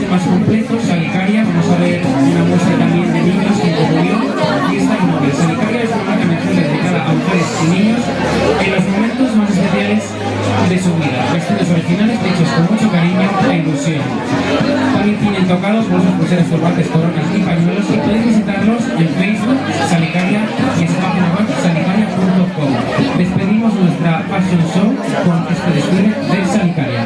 más completo, Salicaria. Vamos a ver una muestra también de niños que incluyó fiesta como que Salicaria es una marca mensual dedicada a mujeres y niños en los momentos más especiales de su vida. Vestidos originales hechos con mucho cariño e ilusión. También tienen tocados bolsos, pulseras, turbantes, coronas y pañuelos, y podéis visitarlos en Facebook, Salicaria, y en su página web salicaria.com. Despedimos nuestra fashion show con este desfile de Salicaria.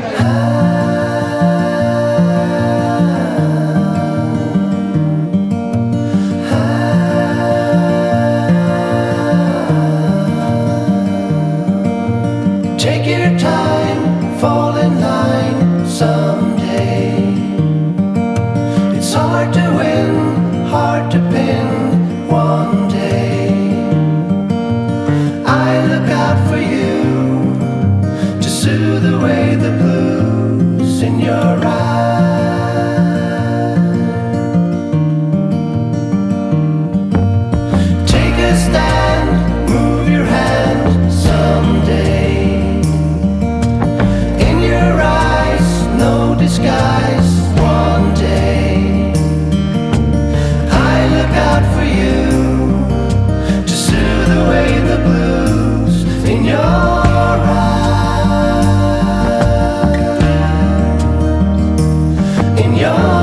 Take your time, fall in line someday. It's hard to win, hard to pin one day. I look out for you to soothe away the blues in your eyes. Take a stand, move your hand someday. Disguise one day. I look out for you to soothe away the blues in your eyes. In your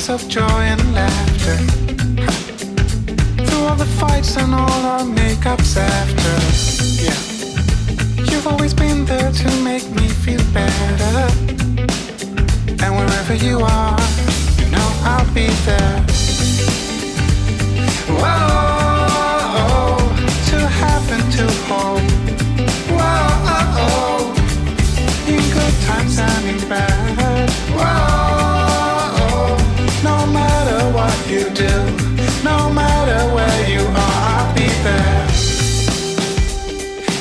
of joy and laughter, through all the fights and all our makeups after. Yeah, you've always been there to make me feel better, and wherever you are, you know I'll be there. Whoa, to have and to hold. Whoa, in good times and in bad. Whoa. No matter what you do, no matter where you are, I'll be there.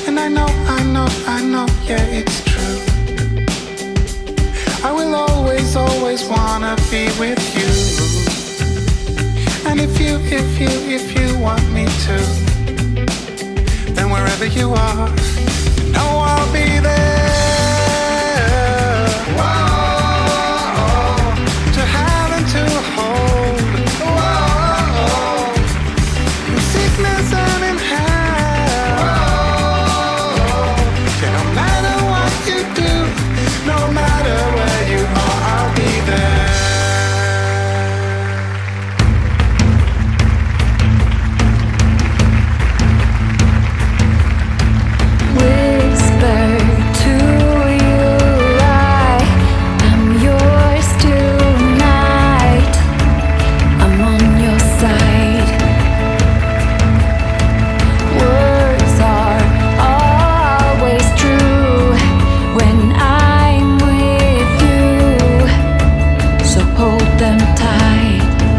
And I know, yeah, it's true. I will always wanna be with you. And if you want me to, then wherever you are, you know I'll be there.